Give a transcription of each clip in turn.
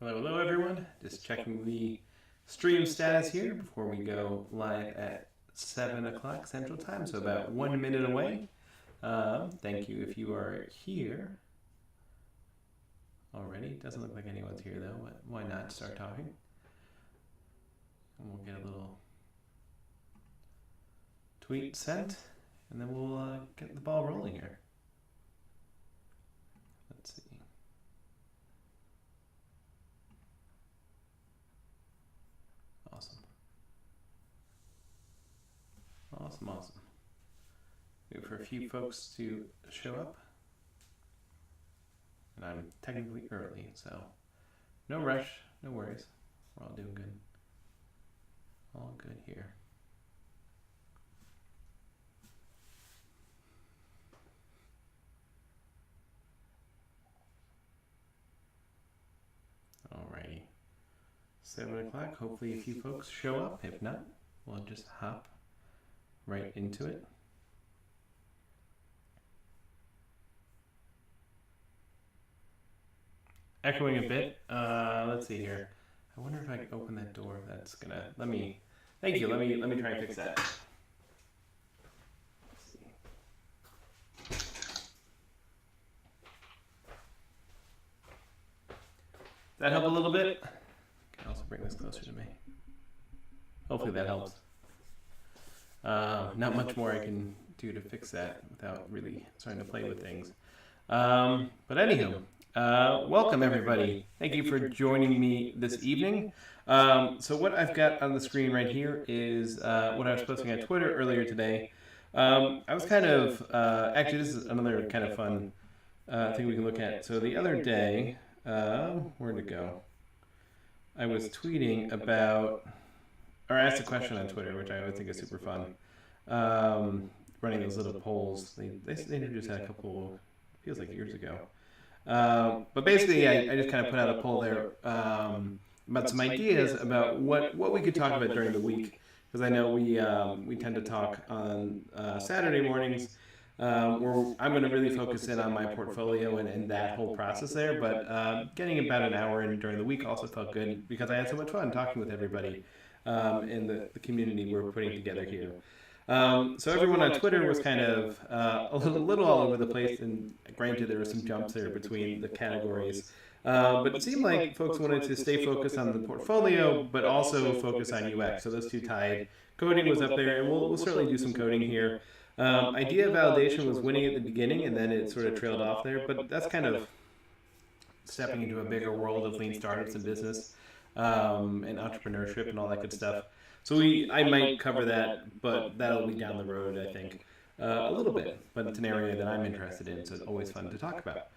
Hello everyone. Just checking the stream status here before we go live at 7 o'clock Central Time, so about 1 minute away. Thank you if you are here already. Doesn't look like anyone's here though, but why not start talking? And we'll get a little tweet sent, and then we'll get the ball rolling here. Let's see. Awesome. Wait for a few folks to show up. And I'm technically early, so no rush, no worries. We're all doing good. All good here. Alrighty. 7 o'clock. Hopefully a few folks show up. If not, we'll just hop right into it. Echoing a bit. Let's see here. I wonder if I can open that door. That's gonna thank you. Let me try and fix that. That help a little bit? I can also bring this closer to me. Hopefully that helps. Not much more I can do to fix that without really starting to play with things. But anywho, welcome everybody. Thank you for joining me this evening. So what I've got on the screen right here is what I was posting on Twitter earlier today. I was kind of, actually this is another kind of fun thing we can look at. So the other day, where'd it go? I was tweeting about, or asked a question on Twitter, which I always think is super fun. Running those little polls. They introduced that a couple, feels like years ago. But basically, I just kind of put out a poll there about some ideas about what we could talk about during the week. Because I know we tend to talk on Saturday mornings. Where I'm going to really focus in on my portfolio and that whole process there. But getting about an hour in during the week also felt good because I had so much fun talking with everybody in the community we're putting together here. So everyone on Twitter was kind of a little all over the place, and granted there were some jumps there between the categories. But it seemed like folks wanted to stay focused on the portfolio, but also focus on UX. So those two tied. Coding was up there, and we'll certainly do some coding here. Idea validation was winning at the beginning, and then it sort of trailed off there. But that's kind of stepping into a bigger world of lean startups and business and entrepreneurship and all that good stuff. So I might cover that, but that'll be down the road, I think, a little bit. But it's an area that I'm interested in, so it's always fun to talk about.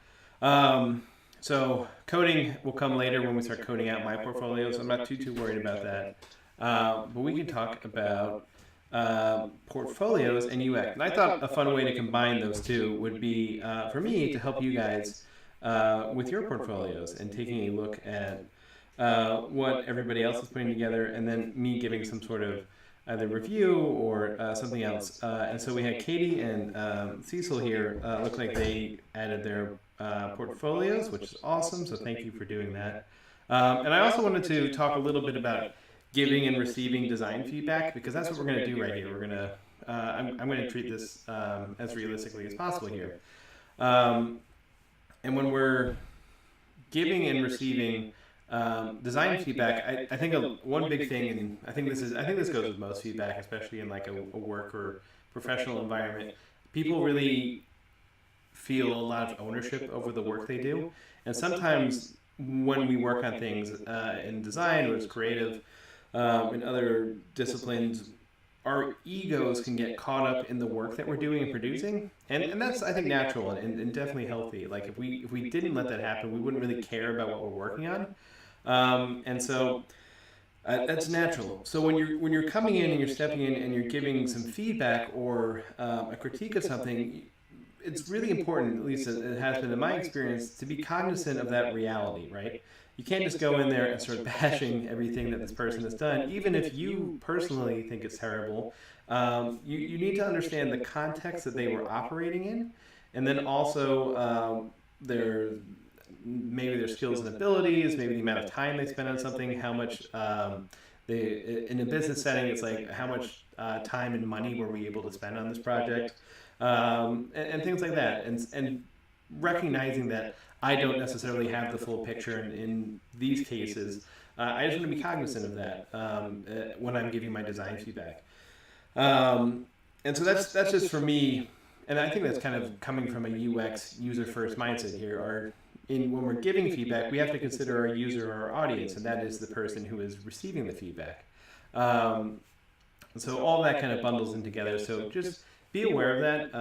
So coding will come later when we start coding out my portfolio, so I'm not too worried about that. But we can talk about portfolios and UX. And I thought a fun way to combine those two would be, for me, to help you guys with your portfolios and taking a look at what everybody else is putting together, and then me giving some sort of either review or something else. And so we had Katy and Cecil here. Look like they added their portfolios, which is awesome. So thank you for doing that. And I also wanted to talk a little bit about giving and receiving design feedback, because that's what we're going to do right here. We're going to I'm going to treat this as realistically as possible here. And when we're giving and receiving design feedback, I think one big thing, and I think this goes with most feedback, especially in like a work or professional environment. People really feel a lot of ownership over the work they do, and sometimes when we work on things in design or as creative in other disciplines, our egos can get caught up in the work that we're doing and producing, and that's, I think, natural and definitely healthy. Like if we didn't let that happen, we wouldn't really care about what we're working on. And so that's natural. So when you're coming in and you're stepping in and you're giving some feedback or a critique of something, it's really important, at least it has been in my experience, to be cognizant of that reality, right? You can't just go in there and start bashing everything that this person has done, even if you personally think it's terrible. You need to understand the context that they were operating in, and then also their maybe their skills and abilities, maybe the amount of time they spend on something, how much in a business setting, it's like how much time and money were we able to spend on this project, and things like that, and recognizing that I don't necessarily have the full picture in these cases. I just want to be cognizant of that when I'm giving my design feedback. And so that's just for me, and I think that's kind of coming from a UX user first mindset here. When we're giving feedback, we have to consider our user or our audience, and that is the person who is receiving the feedback. So all that kind of bundles in together. So just be aware of that.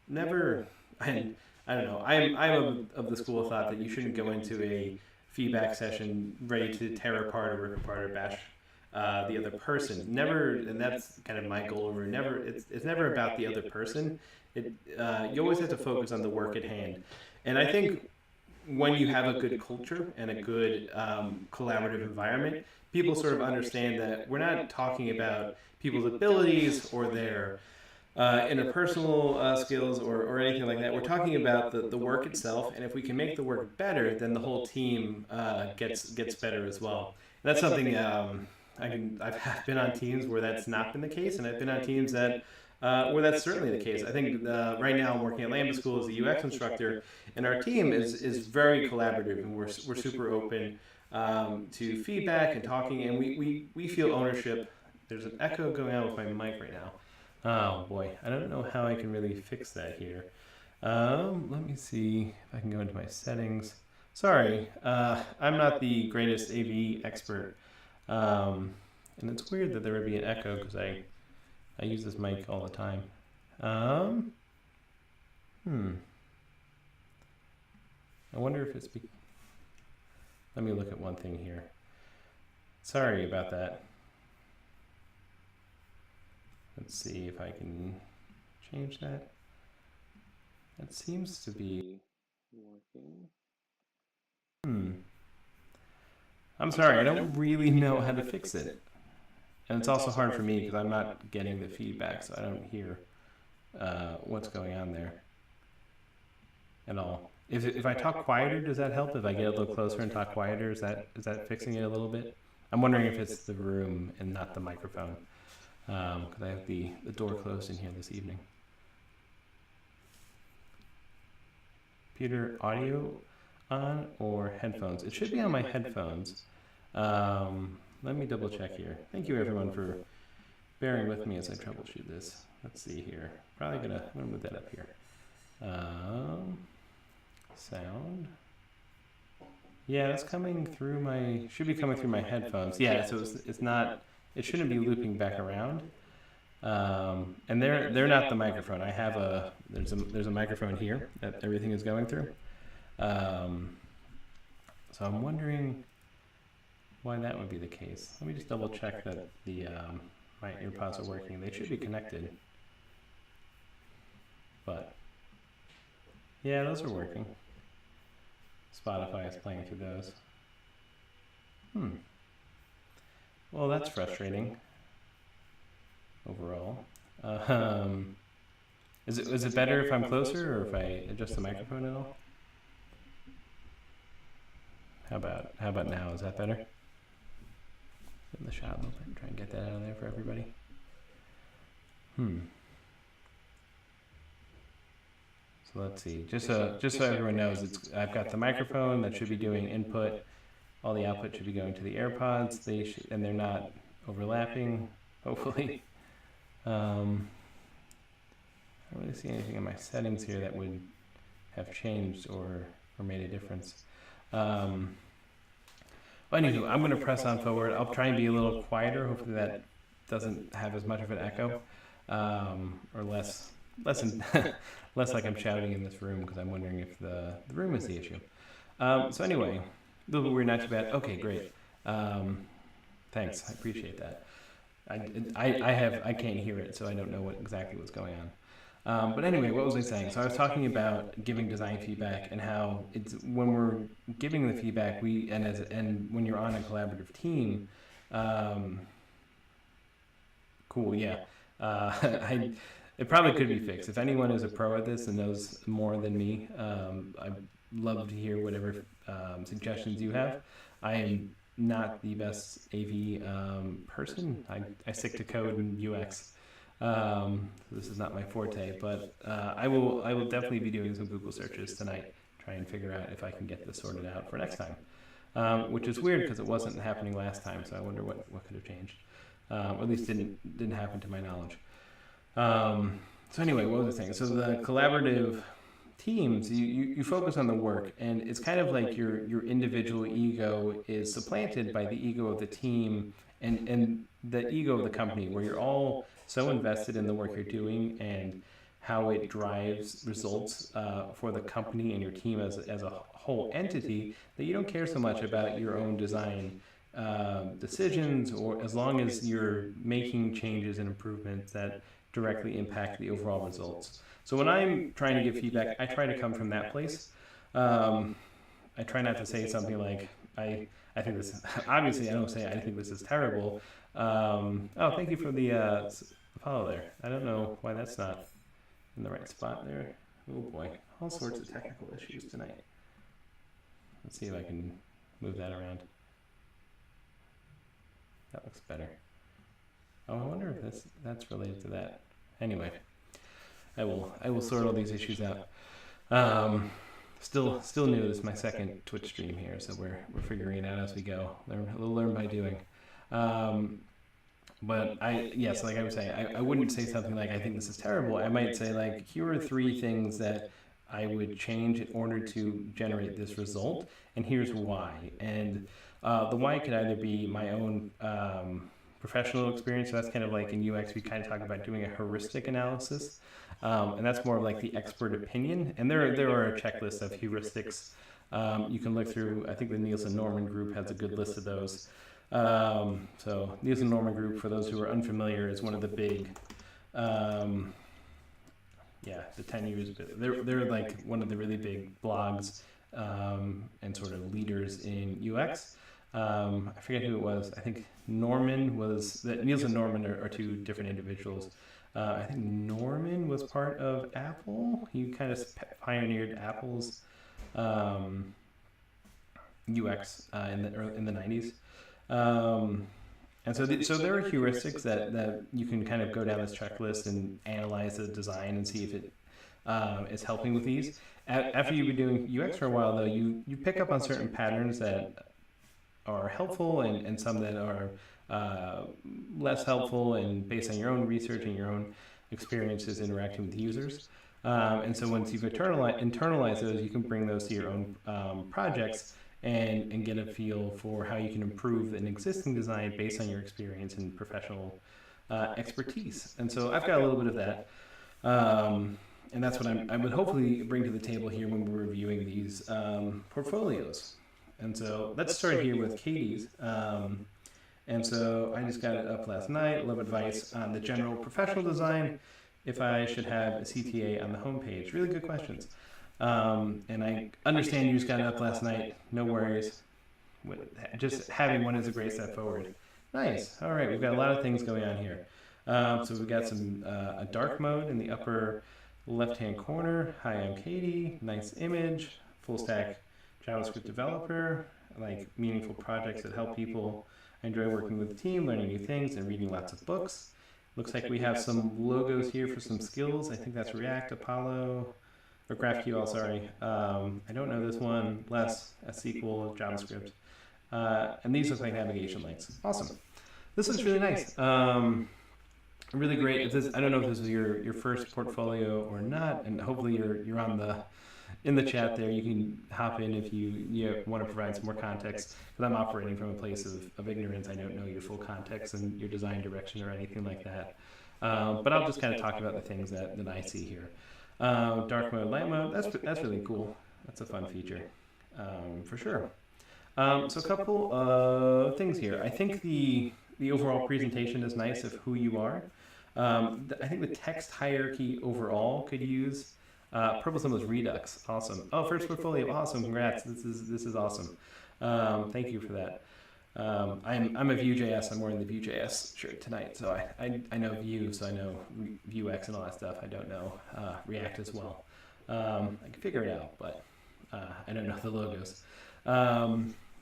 Never, and I don't know. I'm of the school of thought that you shouldn't go into a feedback session ready to tear apart or rip apart or bash the other person. Never, and that's kind of my goal. It's never about the other person. You always have to focus on the work at hand. And I think when you have a good culture and a good collaborative environment, people sort of understand that we're not talking about people's abilities or their interpersonal skills or anything like that. We're talking about the work itself, and if we can make the work better, then the whole team gets better as well. And that's something I've been on teams where that's not been the case, and I've been on teams that where that's certainly the case. I think right now I'm working at Lambda School as a UX instructor, and our team is very collaborative, and we're super open to feedback and talking, and we feel ownership. There's an echo going on with my mic right now. Oh boy, I don't know how I can really fix that here. Let me see if I can go into my settings. Sorry, I'm not the greatest AV expert, and it's weird that there would be an echo because I use this mic all the time. I wonder if it's. Let me look at one thing here. Sorry about that. Let's see if I can change that. That seems to be working. I'm sorry, I don't really know how to fix it. And it's also hard for me because I'm not getting the feedback, so I don't hear what's going on there at all. If I talk quieter, does that help? If I get a little closer and talk quieter, is that fixing it a little bit? I'm wondering if it's the room and not the microphone. Because I have the door closed in here this evening. Computer audio on or headphones? It should be on my headphones. Let me double check here. Thank you everyone for bearing with me as I troubleshoot this. Let's see here. I'm gonna move that up here. Sound. Yeah, that's coming through should be coming through my headphones. Yeah, so it's not. It shouldn't be looping back around, and they're not the microphone. I have there's a microphone here that everything is going through. So I'm wondering why that would be the case. Let me just double check that my earpods are working. They should be connected, but yeah, those are working. Spotify is playing through those. Well, that's frustrating overall. Is it better if I'm closer or if I adjust the microphone at all? How about now? Is that better? In the shot, try and get that out of there for everybody. So let's see. Just so everyone knows, I've got the microphone that should be doing input. All the output should be going to the AirPods. And they're not overlapping, hopefully. I don't really see anything in my settings here that would have changed or made a difference. Well, anywho, I'm going to press on forward. I'll try and be a little quieter. Hopefully that doesn't have as much of an echo, or less like I'm shouting in this room because I'm wondering if the room is the issue. So anyway. A little bit weird, not too bad. Okay, great. Thanks, I appreciate that. I can't hear it, so I don't know exactly what's going on. But anyway, what was I saying? So I was talking about giving design feedback and how it's when we're giving the feedback, and when you're on a collaborative team. Cool, yeah. It probably could be fixed. If anyone is a pro at this and knows more than me, love to hear whatever suggestions you have. I am not the best AV person. I stick to code and UX. This is not my forte, but I will definitely be doing some Google searches tonight, try and figure out if I can get this sorted out for next time. Which is weird because it wasn't happening last time, so I wonder what could have changed. Or at least didn't happen to my knowledge. So anyway, what was the thing? So the collaborative teams, you focus on the work, and it's kind of like your individual ego is supplanted by the ego of the team and the ego of the company, where you're all so invested in the work you're doing and how it drives results for the company and your team as a whole entity, that you don't care so much about your own design decisions, or as long as you're making changes and improvements that directly impact the overall results. So when I'm trying to give feedback, I try to come from that place. I try not to say something like, I think this, obviously I don't say I think this is terrible. Oh, thank you for the follow there. I don't know why that's not in the right spot there. Oh boy, all sorts of technical issues tonight. Let's see if I can move that around. That looks better. Oh, I wonder if that's related to that. Anyway, I will sort all these issues out. Still new. This is my second Twitch stream here, so we're figuring it out as we go. We'll learn by doing. But yes, like I was saying, I wouldn't say something like, I think this is terrible. I might say, like, here are 3 things that I would change in order to generate this result, and here's why. And the why could either be my own professional experience, so that's kind of like in UX, we kind of talk about doing a heuristic analysis, and that's more of like the expert opinion. And there are a checklist of heuristics you can look through. I think the Nielsen-Norman group has a good list of those. So Nielsen-Norman group, for those who are unfamiliar, is one of the big, the 10 years, they're like one of the really big blogs and sort of leaders in UX. I forget who it was. I think Norman was, that Niels and Norman are 2 different individuals. I think Norman was part of Apple. He kind of pioneered Apple's UX in the 90s. And so there are heuristics that you can kind of go down this checklist and analyze the design and see if it is helping with these. After you've been doing UX for a while, though, you pick up on certain patterns that are helpful and some that are less helpful, and based on your own research and your own experiences interacting with users. And so once you've internalized those, you can bring those to your own projects and get a feel for how you can improve an existing design based on your experience and professional expertise. And so I've got a little bit of that. And that's what I would hopefully bring to the table here when we're reviewing these portfolios. And so let's start here with Katy's. And so I just got it up last night. Love advice on the general professional design, if I should have a CTA on the homepage. Really good questions. And I understand you just got it up last night. No worries. Just having one is a great step forward. Nice. All right, we've got a lot of things going on here. So we've got some a dark mode in the upper left-hand corner. Hi, I'm Katy. Nice image. Full stack JavaScript developer. I like meaningful projects that help people. I enjoy working with the team, learning new things, and reading lots of books. Looks like we have some logos here for some skills. I think that's React, Apollo, or GraphQL, sorry. I don't know this one. Less, SQL, JavaScript. And these look like navigation links. Awesome. This is really nice. Really great. I don't know if this is your first portfolio or not, and hopefully you're on in the chat there. You can hop in if you want to provide some more context, because I'm operating from a place of ignorance. I don't know your full context and your design direction or anything like that. But I'll just kind of talk about the things that I see here. Dark mode, light mode, that's really cool. That's a fun feature, for sure. So a couple of things here. I think the overall presentation is nice of who you are. I think the text hierarchy overall could use Purple Symbols Redux. Awesome. Oh, first portfolio. Awesome. Congrats. This is awesome. Thank you for that. I'm a Vue.js. I'm wearing the Vue.js shirt tonight, so I know Vue, so I know Vuex and all that stuff. I don't know React as well. I can figure it out, but I don't know the logos.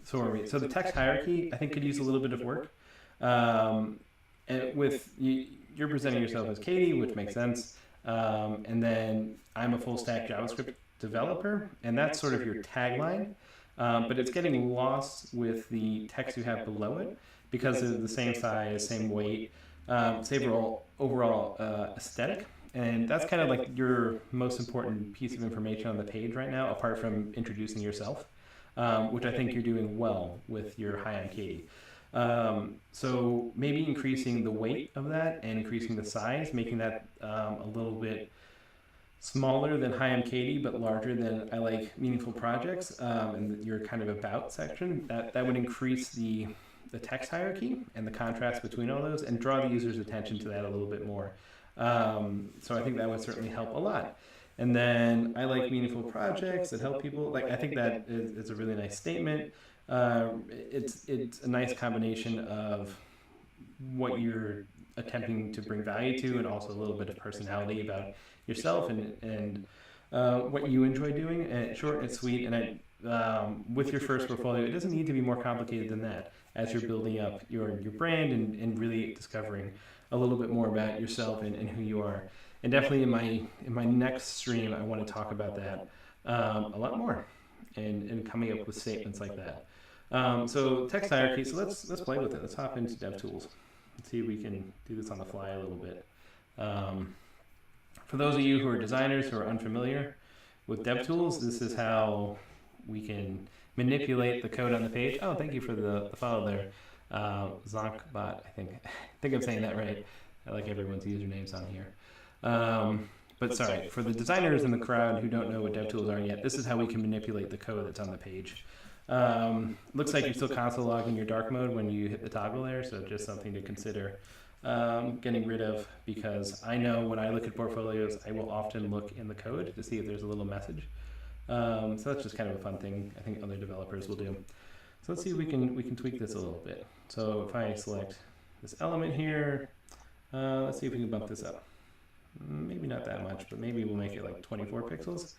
So the text hierarchy, I think, could use a little bit of work. And you're presenting yourself as Katy, which makes sense. And then I'm a full stack JavaScript developer, and that's sort of your tagline. But it's getting lost with the text you have below it because of the same size, same weight, same overall aesthetic. And that's kind of like your most important piece of information on the page right now, apart from introducing yourself, which I think you're doing well with your Hi, I'm Katy. So maybe increasing the weight of that and increasing the size, making that a little bit smaller than Hi, I'm Katy, but larger than I like meaningful projects, and your kind of about section, that would increase the text hierarchy and the contrast between all those and draw the user's attention to that a little bit more. So I think that would certainly help a lot. And then I like meaningful projects that help people. Like, I think that is a really nice statement. It's a nice combination of what you're attempting to bring value to, and also a little bit of personality about yourself and what you enjoy doing. And short and sweet. And with your first portfolio, it doesn't need to be more complicated than that as you're building up your brand and really discovering a little bit more about yourself and who you are. And definitely in my next stream, I want to talk about that a lot more and coming up with statements like that. So text hierarchy. So let's play with it. Let's hop into DevTools. Let's see if we can do this on the fly a little bit. For those of you who are designers who are unfamiliar with DevTools, this is how we can manipulate the code on the page. Oh, thank you for the follow there. Zonkbot, I think I'm saying that right. I like everyone's usernames on here. But sorry, for the designers in the crowd who don't know what DevTools are yet, this is how we can manipulate the code that's on the page. Looks like you're still console logging your dark mode when you hit the toggle there, so just something to consider getting rid of, because I know when I look at portfolios, I will often look in the code to see if there's a little message. So that's just kind of a fun thing I think other developers will do. So let's see if we can tweak this a little bit. So if I select this element here, let's see if we can bump this up. Maybe not that much, but maybe we'll make it like 24 pixels.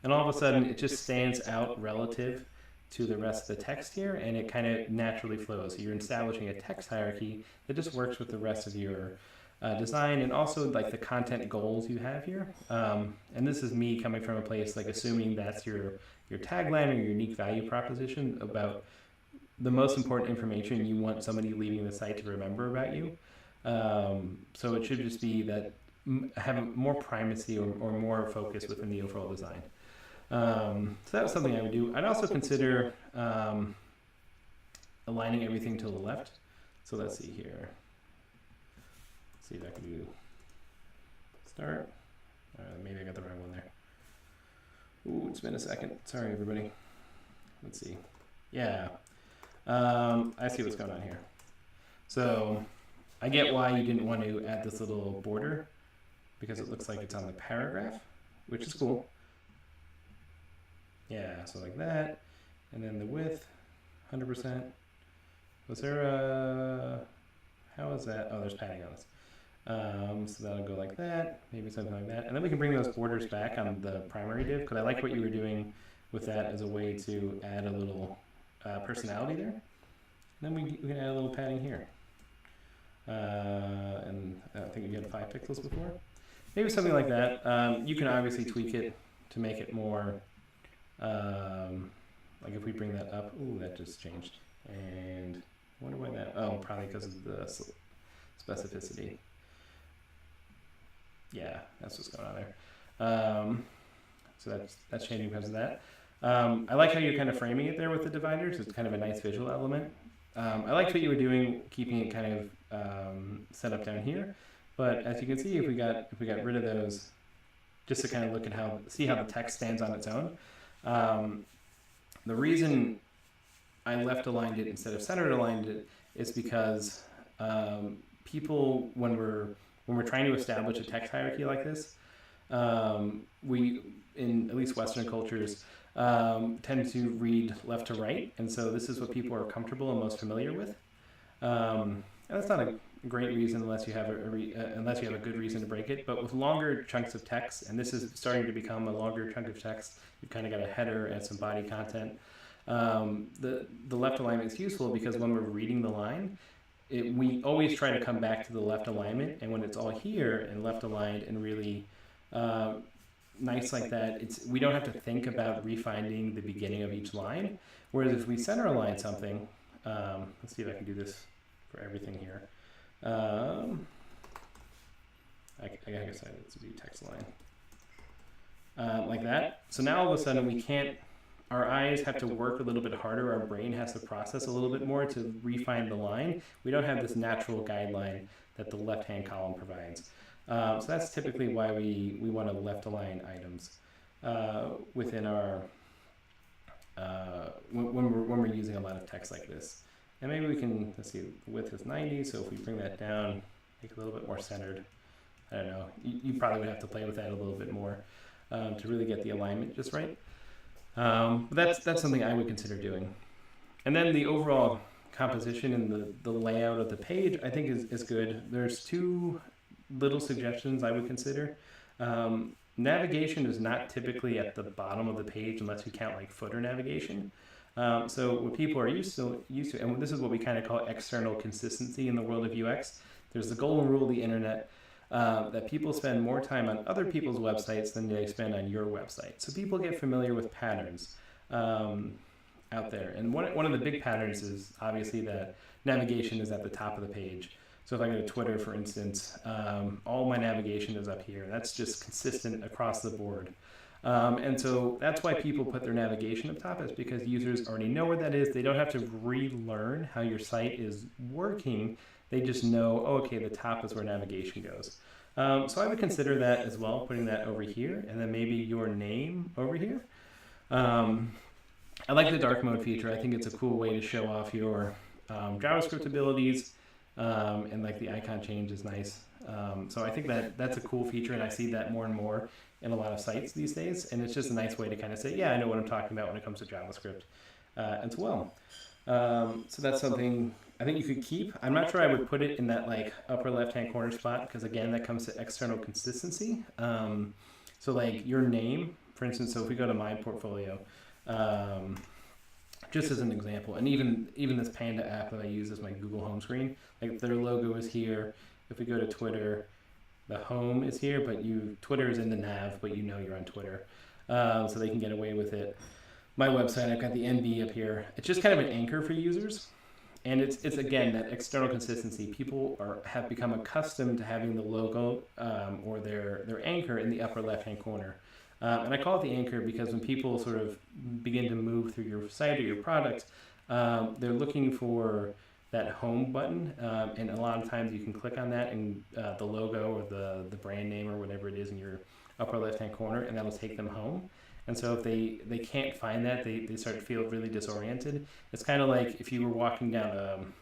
And all of a sudden, it just stands out relative to the rest of the text here, and it kind of naturally flows. So you're establishing a text hierarchy that just works with the rest of your design, and also like the content goals you have here. And this is me coming from a place like assuming that's your tagline or your unique value proposition about the most important information you want somebody leaving the site to remember about you. So it should just be that have more primacy or more focus within the overall design. So that was something I would do. I'd also consider aligning everything to the left. So let's see here. Let's see if I can do start. Maybe I got the wrong one there. Ooh, it's been a second. Sorry, everybody. Let's see. Yeah. I see what's going on here. So I get why you didn't want to add this little border, because it looks like it's on the paragraph, which is cool. Yeah, so like that. And then the width, 100%. Was there a... How is that? Oh, there's padding on this. So that'll go like that, maybe something like that. And then we can bring those borders back on the primary div, because I like what you were doing with that as a way to add a little personality there. And then we can add a little padding here. And I think you had 5 pixels before. Maybe something like that. You can obviously tweak it to make it more, like if we bring that up, ooh, that just changed. And I wonder why that, oh, probably because of the specificity. Yeah, that's what's going on there. So that's changing because of that. I like how you're kind of framing it there with the dividers. It's kind of a nice visual element. I liked what you were doing, keeping it kind of set up down here. But as you can see, if we got rid of those, just to kind of look at see how the text stands on its own. The reason I left aligned it instead of centered aligned it is because people, when we're trying to establish a text hierarchy like this, we, in at least Western cultures, tend to read left to right, and so this is what people are comfortable and most familiar with. And that's not a great reason unless you have unless you have a good reason to break it. But with longer chunks of text, and this is starting to become a longer chunk of text, you've kind of got a header and some body content. The left alignment is useful because when we're reading the line, we always try to come back to the left alignment, and when it's all here and left aligned and really nice like that, we don't have to think about refinding the beginning of each line. Whereas if we center align something, let's see if I can do this for everything here. I guess I need to do text line like that. So now all of a sudden we can't. Our eyes have to work a little bit harder. Our brain has to process a little bit more to refine the line. We don't have this natural guideline that the left-hand column provides. So that's typically why we want to left align items within our when we're using a lot of text like this. And maybe we can, let's see, the width is 90, so if we bring that down, make it a little bit more centered. I don't know. You probably would have to play with that a little bit more to really get the alignment just right. But that's something I would consider doing. And then the overall composition and the layout of the page, I think is good. There's two little suggestions I would consider. Navigation is not typically at the bottom of the page unless you count like footer navigation. So what people are used to, and this is what we kind of call external consistency in the world of UX. There's the golden rule of the internet. That people spend more time on other people's websites than they spend on your website. So people get familiar with patterns out there. And one of the big patterns is obviously that navigation is at the top of the page. So if I go to Twitter, for instance, all my navigation is up here. That's just consistent across the board. And so that's why people put their navigation up top, is because users already know where that is. They don't have to relearn how your site is working. They just know, oh, okay, the top is where navigation goes. So I would consider that as well, putting that over here, and then maybe your name over here. I like the dark mode feature. I think it's a cool way to show off your JavaScript abilities, and like the icon change is nice. So I think that's a cool feature, and I see that more and more in a lot of sites these days. And it's just a nice way to kind of say, yeah, I know what I'm talking about when it comes to JavaScript as well. So that's something I think you could keep. I'm not sure I would put it in that like upper left-hand corner spot, because again, that comes to external consistency. So like your name, for instance, so if we go to my portfolio, just as an example, and even this Panda app that I use as my Google home screen, like their logo is here. If we go to Twitter, the home is here, but Twitter is in the nav, but you know you're on Twitter. So they can get away with it. My website, I've got the NB up here. It's just kind of an anchor for users. And it's again, that external consistency. People have become accustomed to having the logo or their anchor in the upper left-hand corner. And I call it the anchor because when people sort of begin to move through your site or your product, they're looking for that home button. And a lot of times you can click on that and the logo or the brand name or whatever it is in your upper left-hand corner, and that'll take them home. And so if they can't find that, they start to feel really disoriented. It's kind of like if you were walking down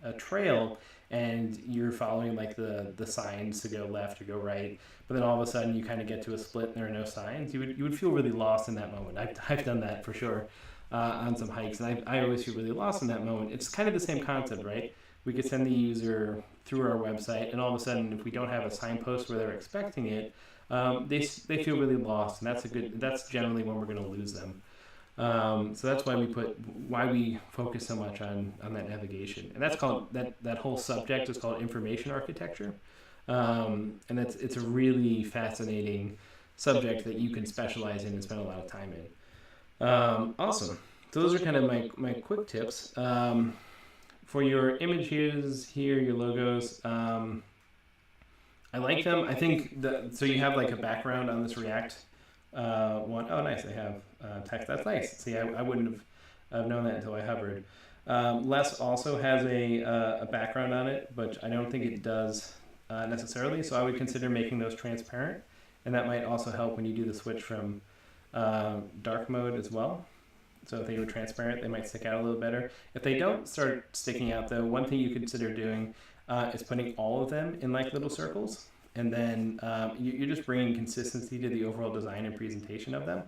a trail and you're following like the signs to go left or go right, but then all of a sudden you kind of get to a split and there are no signs. You would feel really lost in that moment. I've done that for sure on some hikes, and I always feel really lost in that moment. It's kind of the same concept, right? We could send the user through our website, and all of a sudden if we don't have a signpost where they're expecting it, they feel really lost, and that's generally when we're going to lose them. So that's why we focus so much on that navigation, and that's called that whole subject is called information architecture, and it's a really fascinating subject that you can specialize in and spend a lot of time in. Awesome. So those are kind of my quick tips for your images here, your logos. I like them. I think so you have like a background on this React one. Oh, nice. They have text. That's nice. See, I wouldn't have known that until I hovered. Les also has a background on it, but I don't think it does necessarily. So I would consider making those transparent, and that might also help when you do the switch from dark mode as well. So if they were transparent, they might stick out a little better. If they don't start sticking out, though, one thing you consider doing is putting all of them in like little circles, and then you're just bringing consistency to the overall design and presentation of them,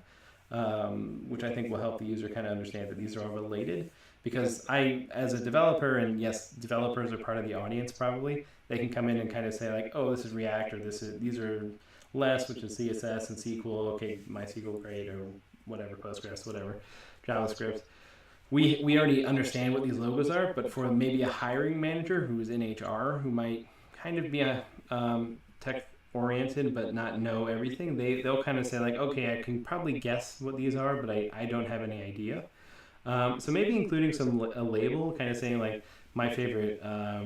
which I think will help the user kind of understand that these are all related. because as a developer, and yes, developers are part of the audience probably, they can come in and kind of say like, oh, this is React, or these are less, which is CSS and SQL. Okay, MySQL great, or whatever, Postgres, whatever, JavaScript. We already understand what these logos are, but for maybe a hiring manager who's in HR, who might kind of be a tech oriented but not know everything, they'll kind of say like, okay, I can probably guess what these are, but I don't have any idea. So maybe including a label, kind of saying like my favorite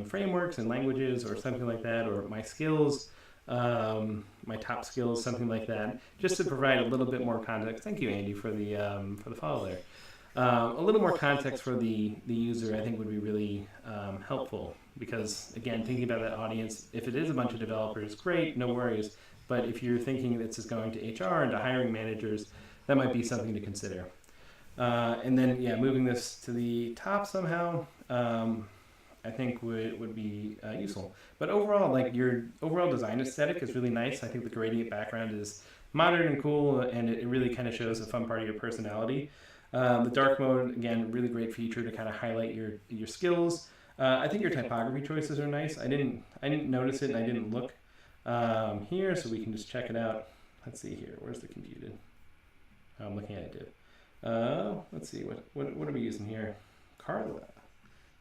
frameworks and languages, or something like that, or my skills, my top skills, something like that, just to provide a little bit more context. Thank you, Andy, for the follow there. A little more context for the user, I think, would be really helpful, because again, thinking about that audience, if it is a bunch of developers, great, no worries. But if you're thinking this is going to HR and to hiring managers, that might be something to consider. And then, yeah, moving this to the top somehow, I think would be useful. But overall, like, your overall design aesthetic is really nice. I think the gradient background is modern and cool, and it really kind of shows a fun part of your personality. The dark mode, again, really great feature to kind of highlight your skills. I think your typography choices are nice. I didn't notice it, and I didn't look here, so we can just check it out. Let's see here. Where's the computed? Oh, I'm looking at it, dude. Let's see, what are we using here? Carla.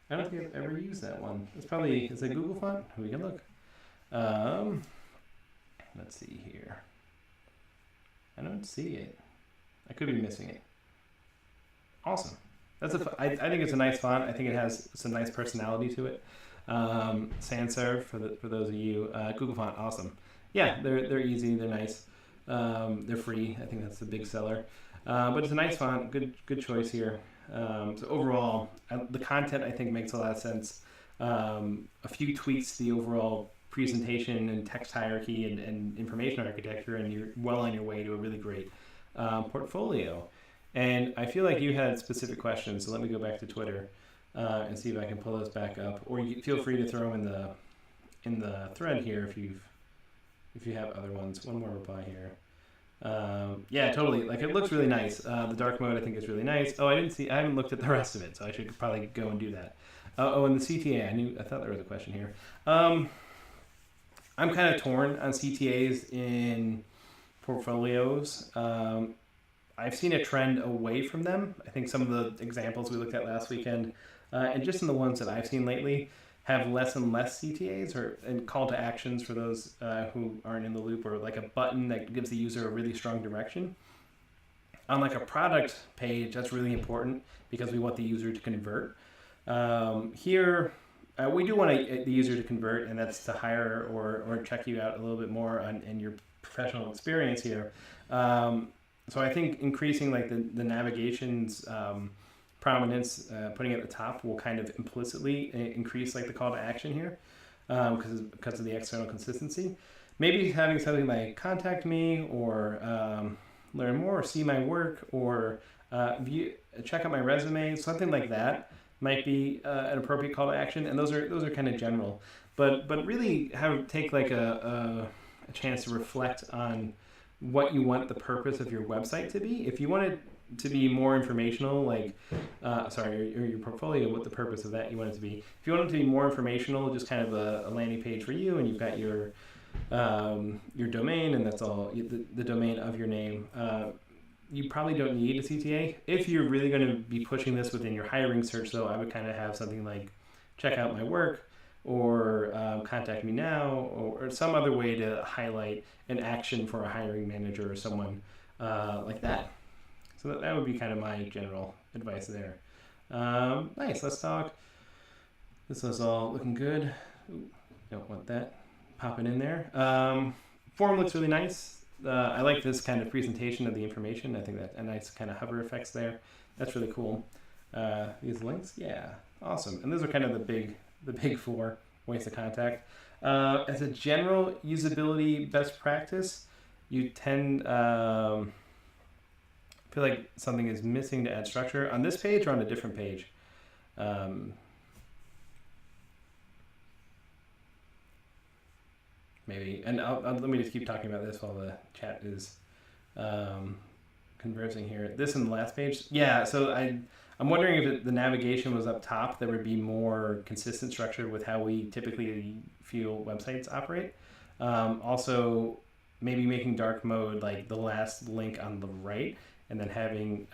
I don't think I've ever used that one. It's probably, is it Google font? We can look. Let's see here. I don't see it. I could be missing it. Awesome. I think it's a nice font. I think it has some nice personality to it. Sans serif for those of you. Google font, awesome. Yeah, they're easy. They're nice. They're free. I think that's the big seller. But it's a nice font. Good choice here. So overall, the content I think makes a lot of sense. A few tweaks to the overall presentation and text hierarchy and information architecture, and you're well on your way to a really great portfolio. And I feel like you had specific questions, so let me go back to Twitter and see if I can pull those back up. Or you feel free to throw them in the thread here if you have other ones. One more reply here. Yeah, totally. Like, it looks really nice. The dark mode I think is really nice. Oh, I haven't looked at the rest of it, so I should probably go and do that. And the CTA, I thought there was a question here. I'm kind of torn on CTAs in portfolios. I've seen a trend away from them. I think some of the examples we looked at last weekend, and just in the ones that I've seen lately, have less and less CTAs and call to actions for those who aren't in the loop, or like a button that gives the user a really strong direction. On like a product page, that's really important because we want the user to convert. Here, we do want the user to convert, and that's to hire or check you out a little bit more in your professional experience here. So I think increasing like the navigation's prominence, putting it at the top, will kind of implicitly increase like the call to action here, because of the external consistency. Maybe having something like contact me, or learn more, or see my work, or check out my resume, something like that might be an appropriate call to action. And those are kind of general, but really take like a chance to reflect on what you want the purpose of your website to be. If you want it to be more informational, like, or your portfolio, what the purpose of that you want it to be. If you want it to be more informational, just kind of a landing page for you, and you've got your domain, and that's all, the domain of your name. You probably don't need a CTA. If you're really going to be pushing this within your hiring search, though, I would kind of have something like check out my work, or contact me now, or some other way to highlight an action for a hiring manager or someone like that. So that would be kind of my general advice there. Nice, let's talk. This is all looking good. Ooh, don't want that popping in there. Form looks really nice. I like this kind of presentation of the information. I think that a nice kind of hover effects there. That's really cool. These links, yeah, awesome. And those are kind of the big four ways to contact. As a general usability best practice, you tend feel like something is missing to add structure on this page or on a different page. Maybe, and let me just keep talking about this while the chat is conversing here. This and the last page, yeah. So I'm I'm wondering if the navigation was up top, there would be more consistent structure with how we typically feel websites operate. Also, maybe making dark mode like the last link on the right, and then having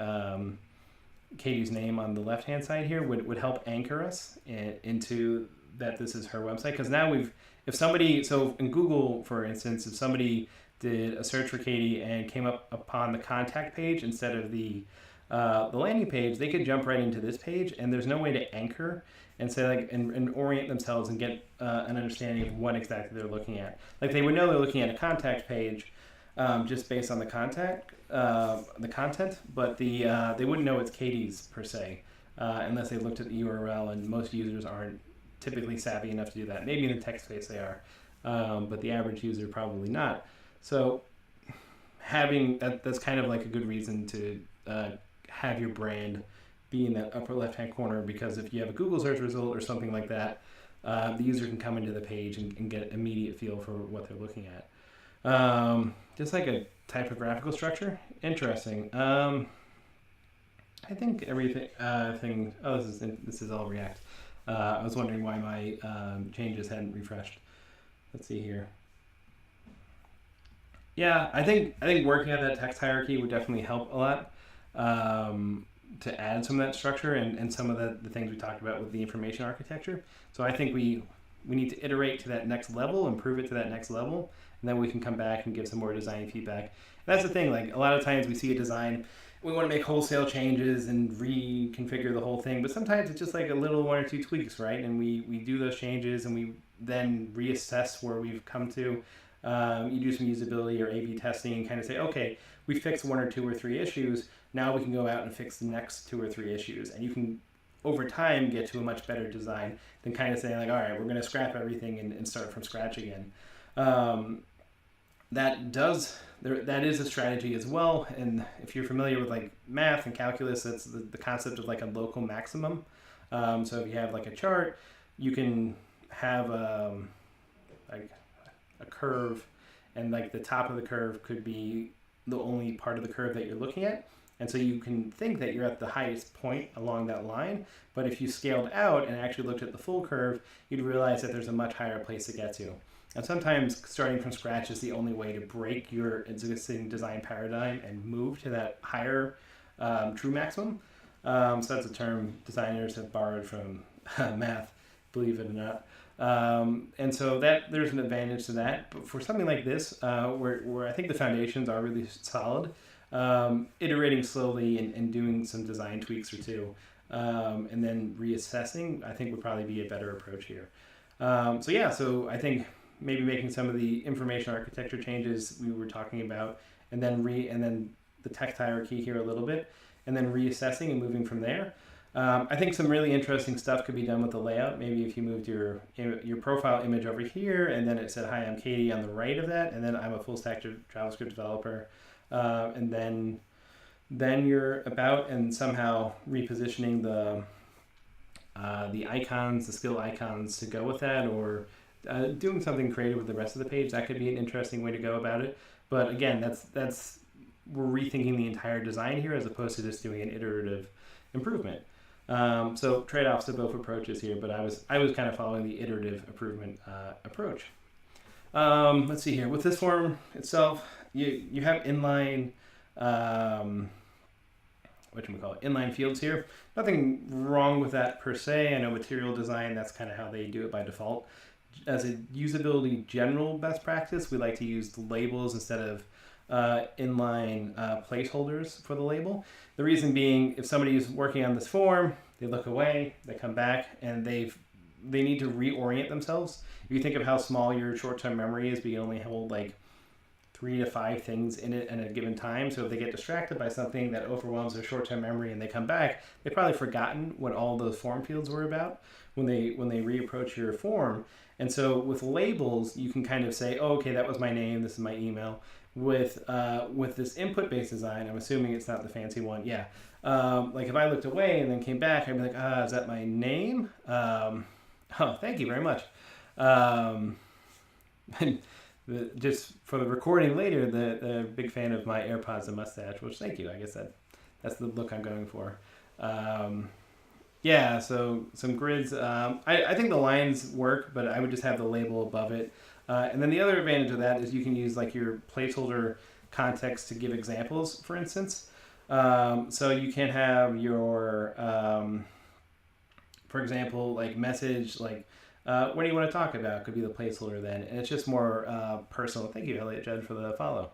Katy's name on the left hand side here would help anchor us into that this is her website. Because now if somebody, so in Google, for instance, if somebody did a search for Katy and came up upon the contact page instead of the landing page, they could jump right into this page, and there's no way to anchor and say like and orient themselves and get an understanding of what exactly they're looking at. Like they would know they're looking at a contact page just based on the content, but they wouldn't know it's Katy's per se unless they looked at the URL, and most users aren't typically savvy enough to do that. Maybe in the text space they are, but the average user probably not. So having that's kind of like a good reason to have your brand be in that upper left-hand corner, because if you have a Google search result or something like that, the user can come into the page and get immediate feel for what they're looking at. Just like a typographical structure, interesting. I think everything. This is all React. I was wondering why my changes hadn't refreshed. Let's see here. Yeah, I think working on that text hierarchy would definitely help a lot to add some of that structure and some of the things we talked about with the information architecture. So I think we need to iterate to that next level, improve it to that next level, and then we can come back and give some more design feedback. And that's the thing, like a lot of times we see a design, we want to make wholesale changes and reconfigure the whole thing, but sometimes it's just like a little one or two tweaks, right? And we do those changes and we then reassess where we've come to. You do some usability or A/B testing and kind of say, okay, we fixed one or two or three issues. Now we can go out and fix the next 2 or 3 issues. And you can, over time, get to a much better design than kind of saying like, all right, we're going to scrap everything and start from scratch again. That is a strategy as well. And if you're familiar with like math and calculus, that's the concept of like a local maximum. So if you have like a chart, you can have like a curve, and like the top of the curve could be the only part of the curve that you're looking at. And so you can think that you're at the highest point along that line, but if you scaled out and actually looked at the full curve, you'd realize that there's a much higher place to get to. And sometimes starting from scratch is the only way to break your existing design paradigm and move to that higher true maximum. So that's a term designers have borrowed from math, believe it or not. And so that there's an advantage to that. But for something like this, where I think the foundations are really solid, iterating slowly and doing some design tweaks or two, and then reassessing, I think would probably be a better approach here. So I think maybe making some of the information architecture changes we were talking about, and then the text hierarchy here a little bit, and then reassessing and moving from there. I think some really interesting stuff could be done with the layout. Maybe if you moved your profile image over here, and then it said, "Hi, I'm Katy" on the right of that, and then I'm a full stack JavaScript developer, and then you're about, and somehow repositioning the icons, the skill icons to go with that, or doing something creative with the rest of the page. That could be an interesting way to go about it. But again, that's we're rethinking the entire design here as opposed to just doing an iterative improvement. So trade-offs of both approaches here, but I was kind of following the iterative improvement approach. Let's see here. With this form itself, you have inline inline fields here. Nothing wrong with that per se. I know material design, that's kind of how they do it by default. As a usability general best practice, we like to use the labels instead of inline placeholders for the label. The reason being, if somebody is working on this form, they look away, they come back, and they need to reorient themselves. If you think of how small your short-term memory is, but you only hold like 3 to 5 things in it at a given time. So if they get distracted by something that overwhelms their short-term memory and they come back, they've probably forgotten what all those form fields were about when they reapproach your form. And so with labels, you can kind of say, oh, okay, that was my name, this is my email. With this input-based design, I'm assuming it's not the fancy one. Yeah. Like if I looked away and then came back, I'd be like, is that my name? Oh, thank you very much. Just for the recording later, the big fan of my AirPods and mustache, which thank you. I guess that's the look I'm going for. Yeah, so some grids. I think the lines work, but I would just have the label above it. And then the other advantage of that is you can use like your placeholder context to give examples, for instance. So you can have your, for example, like message, like what do you want to talk about? Could be the placeholder then, and it's just more personal. Thank you, Elliot Judd, for the follow.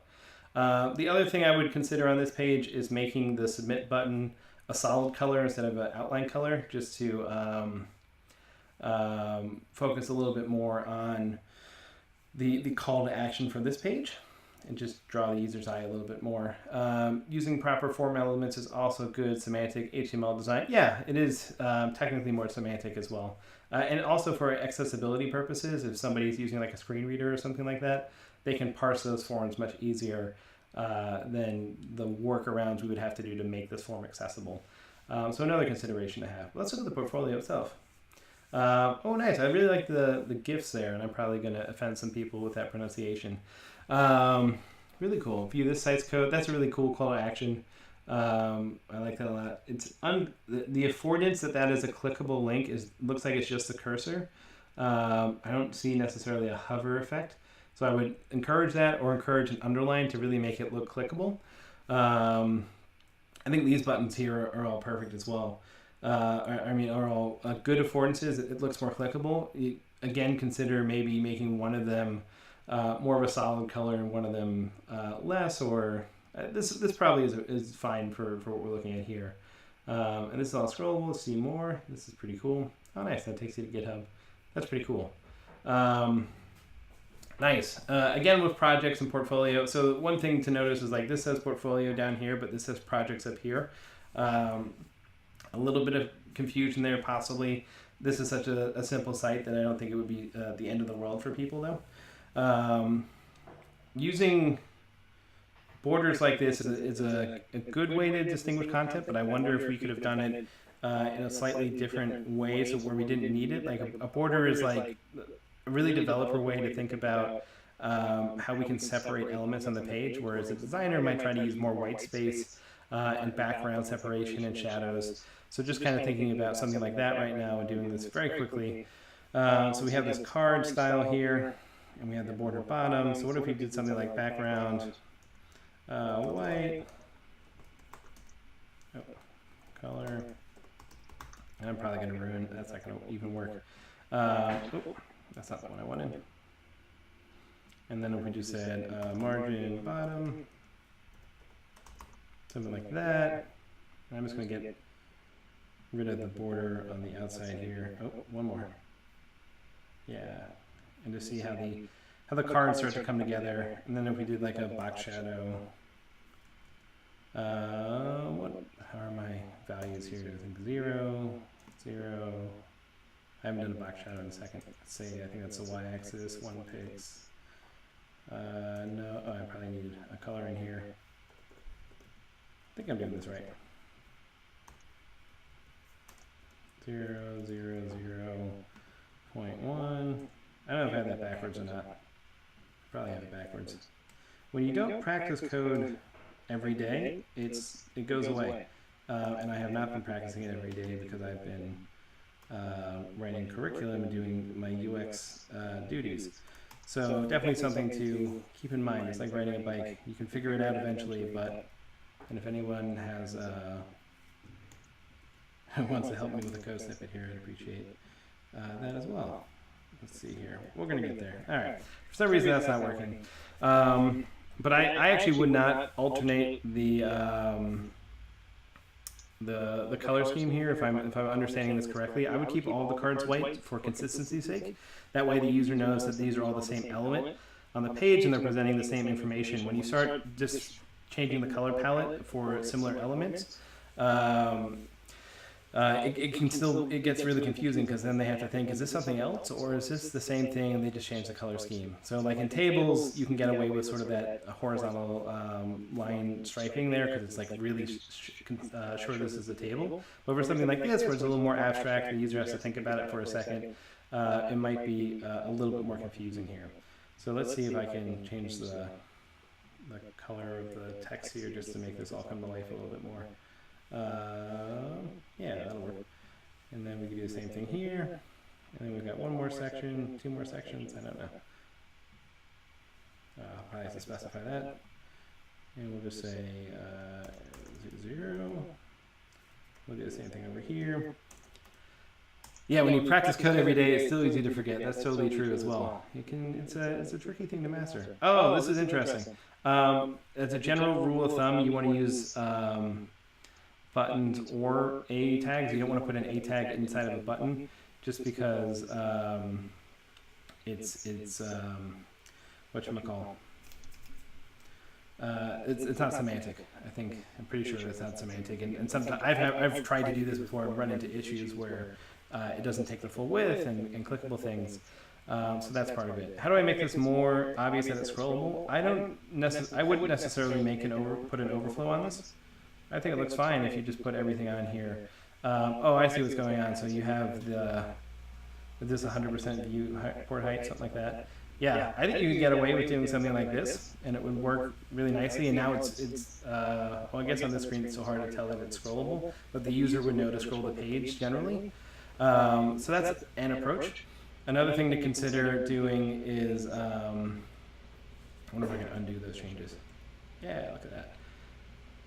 The other thing I would consider on this page is making the submit button a solid color instead of an outline color, just to focus a little bit more on the call to action for this page and just draw the user's eye a little bit more. Using proper form elements is also good semantic HTML design. Yeah, it is technically more semantic as well. And also for accessibility purposes, if somebody's using like a screen reader or something like that, they can parse those forms much easier than the workarounds we would have to do to make this form accessible. So another consideration to have. Let's look at the portfolio itself. Oh, nice. I really like the GIFs there, and I'm probably going to offend some people with that pronunciation. Really cool. View this site's code. That's a really cool call to action. I like that a lot. It's the affordance that is a clickable link looks like it's just the cursor. I don't see necessarily a hover effect. So I would encourage that, or encourage an underline to really make it look clickable. I think these buttons here are all perfect as well. Are all good affordances. It looks more clickable. You, again, consider maybe making one of them more of a solid color and one of them less, or this probably is fine for what we're looking at here. And this is all scrollable. See more. This is pretty cool. Oh, nice. That takes you to GitHub. That's pretty cool. Nice. Again, with projects and portfolio. So one thing to notice is like this says portfolio down here, but this says projects up here. A little bit of confusion there, possibly. This is such a simple site that I don't think it would be the end of the world for people, though. Using borders like this is a good way to distinguish content, but I wonder if we could have done it in a slightly different way, so where we didn't need it. Like a border is like a really developer way to think about how we can separate elements on the page, whereas a designer might try to use more white space and background separation and shadows. So just kind of thinking about something like that right now and doing this very quickly. So we have this card style here, and we have the border bottom. So what if we did something like background white, color, and I'm probably going to ruin, that's not going to even work. That's not the one I wanted. And then if we just said margin bottom, something like that. And I'm just going to get rid of the border on the outside here. Oh, one more. Yeah. And to see how the cards start to come together. And then if we did like a box shadow, how are my values here? I think 0, 0. I haven't done a box shadow in a second. Let's say, I think that's the y-axis, 1 pix. No, I probably need a color in here. I think I'm doing this right. 0, 0, 0, 0.1. I don't know if I have that backwards or not. Probably have it backwards. When you don't practice code every day, it goes away. And I have not been practicing it every day because I've been writing curriculum and doing my UX duties. So definitely something to keep in mind. It's like riding a bike. You can figure it out eventually, and if anyone has wants to help me with a code snippet here, I'd appreciate that as well. Let's see here. We're going to get there. All right. For some reason, that's not working. But I actually would not alternate the color scheme here if I'm understanding this correctly. I would keep all the cards white for consistency's sake. That way the user knows that these are all the same element on the page and they're presenting the same information. When you start just changing the color palette for similar elements, it gets really confusing because then they have to think, is this something else or is this the same thing and they just change the color scheme? So like in tables, you can get away with sort of that horizontal line striping there because it's like really sure this is a table. But for something like this where it's a little more abstract, the user has to think about it for a second, it might be a little bit more confusing here. So let's see if I can change the color of the text here just to make this all come to life a little bit more. Yeah, that'll work. And then we can do the same thing here. And then we've got one more section, 2 more sections, I don't know. Probably have to specify that. And we'll just say 0. We'll do the same thing over here. Yeah, when you practice code every day, it's still easy to forget. That's totally true as well. It's a tricky thing to master. Oh, this is interesting. As a general rule of thumb, you want to use buttons or A tags. You don't want to put an A tag inside of a button, just because it's whatchamacall. It's not semantic. I'm pretty sure it's not semantic. And sometimes I've tried to do this before and run into issues where it doesn't take the full width and clickable things. So that's part of it. How do I make this more obvious that it's scrollable? I wouldn't necessarily put an overflow on this. I think it looks fine if you just put everything on here. Oh, I see what's going on. So you have this 100% view port height, something like that. Yeah, I think you could get away with doing something like this, and it would work really nicely. And now well, I guess on this screen it's so hard to tell that it's scrollable, but the user would know to scroll the page generally. So that's an approach. Another thing to consider doing is, I wonder if I can undo those changes. Yeah, look at that.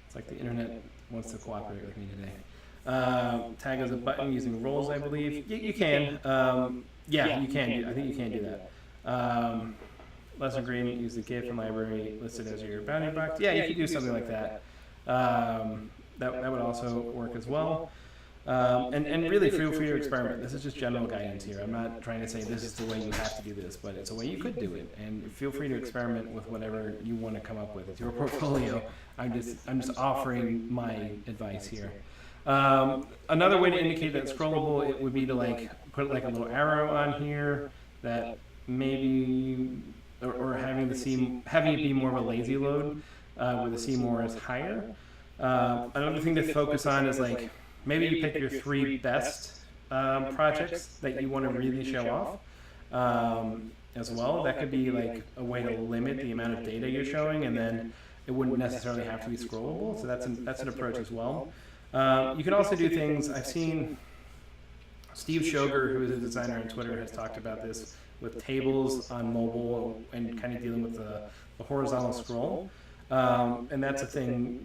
It's like the internet wants to cooperate with me today. Tag as a button using roles, I believe. You can. Yeah, you can. I think you can do that. Lesson agreement, use the GIF and library listed as your bounding box. Yeah, you could do something like that. That would also work as well. And really feel free to experiment. This is just general guidance here. I'm not trying to say this is the way you have to do this, but it's a way you could do it. And feel free to experiment with whatever you want to come up with. It's your portfolio. I'm just offering my advice here. Another way to indicate that it's scrollable, it would be to put a little arrow on here that maybe, or having it be more of a lazy load, where the C more is higher. Another thing to focus on is maybe you pick your 3 best projects that you want to really show off as well. That could be a way to limit the amount of data you're showing, and then it wouldn't necessarily have to be scrollable. So that's an approach as well. You can also do things. I've seen Steve Shoger, who is a designer on Twitter, has talked about this with tables on mobile and kind of dealing with the horizontal scroll. And that's a thing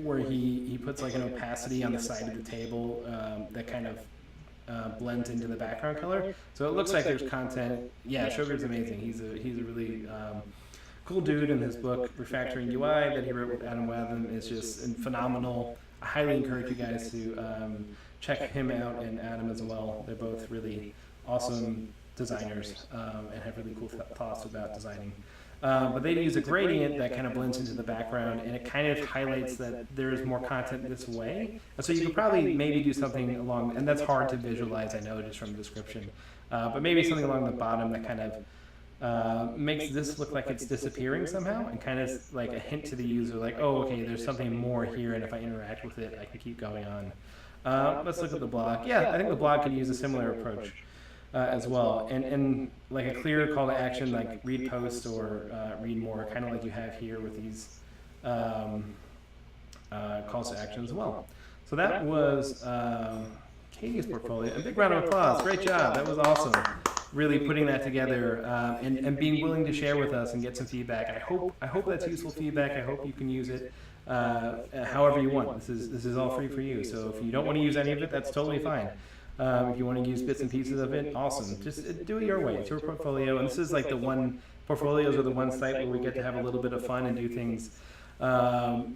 where he puts an opacity on the side of the table that kind of blends into the background color. So it looks like there's content. Yeah, Sugar's amazing. He's a really cool dude, and his book Refactoring UI that he wrote with Adam Wathan is just phenomenal. I highly encourage you guys to check him out and Adam as well. They're both really awesome designers and have really cool thoughts about designing. But they use a gradient that kind of blends into the background, and it kind of highlights that there is more content this way. And so you could probably maybe do something along, and that's hard to visualize, I know, just from the description, but maybe something along the bottom that kind of makes this look like it's disappearing somehow, and kind of a hint to the user, oh, okay, there's something more here, and if I interact with it, I can keep going on. Let's look at the blog. Yeah, I think the blog could use a similar approach. As well, and a clear call to action, read post or read more, kind of like you have here with these calls to action as well. So that was Katy's portfolio. A big round of applause. Great job. That was awesome. Really putting that together and being willing to share with us and get some feedback. I hope that's useful feedback. I hope you can use it however you want. This is all free for you. So if you don't want to use any of it, that's totally fine. If you want to use bits and pieces of it, awesome. Just do it your way. It's your portfolio, and this is the one, portfolios are the one site where we get to have a little bit of fun and do things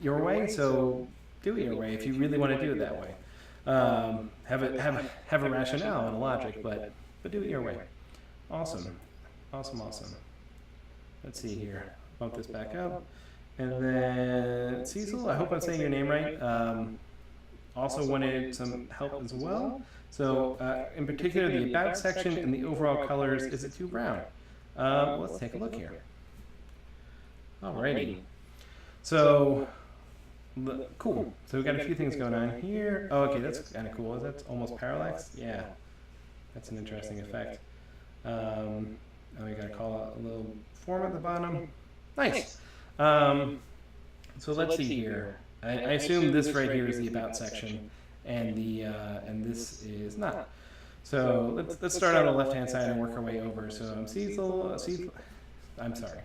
your way. So do it your way if you really want to do it that way. Have a rationale and a logic, but do it your way. Awesome. Let's see here. Bump this back up, and then Cecil. I hope I'm saying your name right. Also wanted some help as well. So in particular, the About section and the overall colors, is it too brown? Let's take a look here. Alrighty. So, cool. So we've got a few things going on here. Oh, okay, that's kind of cool. Is that almost parallax? Yeah. That's an interesting effect. Now we got to call out a little form at the bottom. Nice. So let's see here. I assume this right here is the about section, and and this is not. So let's start on the left-hand side and work our way over. So I'm Cecil. I'm sorry.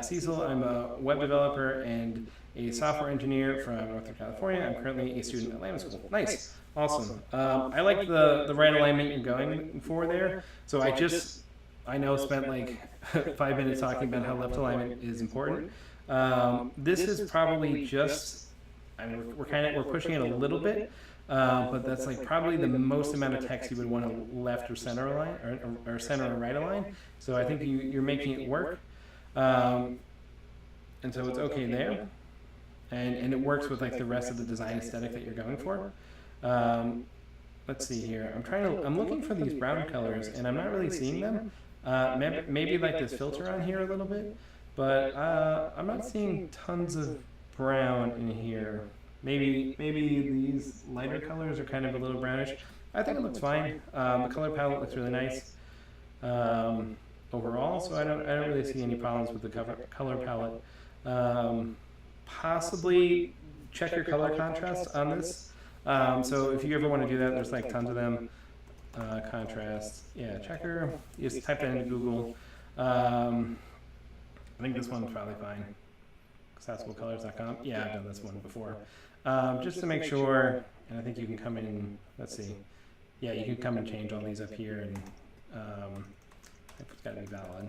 Cecil, I'm a web developer and a software engineer from Northern California. I'm currently a student at Lamb School. Nice. Awesome. I like the right alignment you're going for there. So I know spent like 5 minutes talking about how left alignment is important. This is probably just, I mean, we're pushing it a little bit, but that's like probably the most amount of text you would want to left or center align, or center and right align. So I think you're making it work. And so it's okay there, and it works with like the rest of the design aesthetic that you're going for. Let's see here. I'm looking for these brown colors, and I'm not really seeing them. Maybe like this filter on here a little bit, but I'm not seeing tons of brown in here. Maybe these lighter colors are kind of a little brownish. I think it looks fine. The color palette looks really nice. Overall, so I don't really see any problems with the color palette. Possibly check your color contrast on this. So if you ever want to do that, there's like tons of them. Contrast, yeah, checker. You just type that into Google. I think this one's probably fine. accessiblecolors.com. Yeah, I've done this one before. Just to make sure, and I think you can come in. Let's see. Yeah, you can come and change all these up here, and it's got to be valid.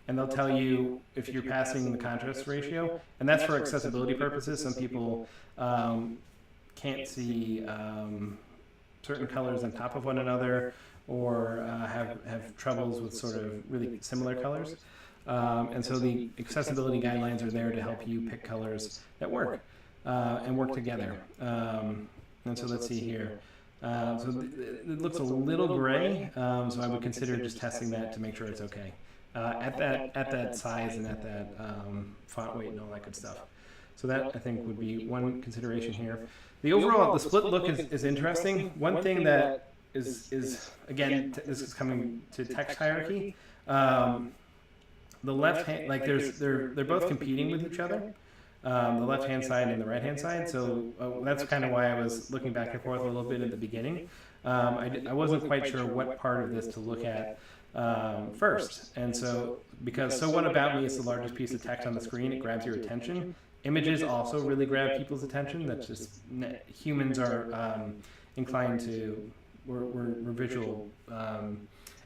And they'll tell you if you're passing the contrast ratio, and that's for accessibility purposes. Some people can't see certain colors on top of one another, or have troubles with sort of really similar colors. And so the accessibility guidelines are there to help you pick colors that work and work together. And so let's see here. So it looks a little gray, so I would consider just testing that to make sure it's okay at that size and at that font weight and all that good stuff. So that, I think, would be one consideration here. The split look is interesting. One thing that is again, this is coming to text hierarchy. The left hand, like they're both competing with each other. The left-hand side and the right-hand side. So that's kind of why I was looking back and forth a little bit at the beginning. I wasn't quite sure what part of this to look at first. And so, So What About Me is the largest piece of text on the screen. It grabs your attention. Images also really grab people's attention. That's just, humans are inclined to, we're visual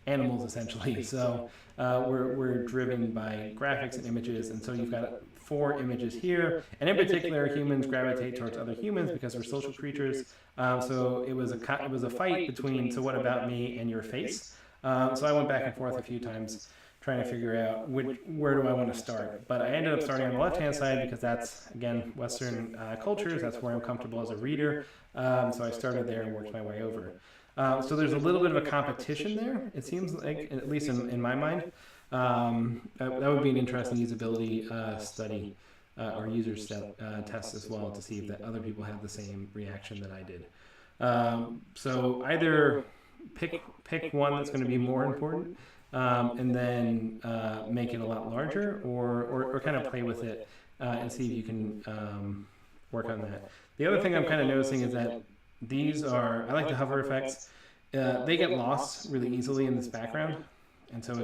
animals essentially. So we're driven by graphics and images. And so you've got 4 images here, and in particular, humans gravitate towards other humans because we're social creatures. So it was a fight between "So What About Me" and your face. So I went back and forth a few times trying to figure out where do I want to start. But I ended up starting on the left-hand side because that's, again, Western cultures. That's where I'm comfortable as a reader. So I started there and worked my way over. So there's a little bit of a competition there, it seems like, at least in my mind. That would be an interesting usability study or user test as well to see if that other people have the same reaction that I did. So either pick one that's going to be more important and then make it a lot larger, or kind of play with it and see if you can work on that. The other thing I'm kind of noticing is that I like the hover effects. They get lost really easily in this background. And so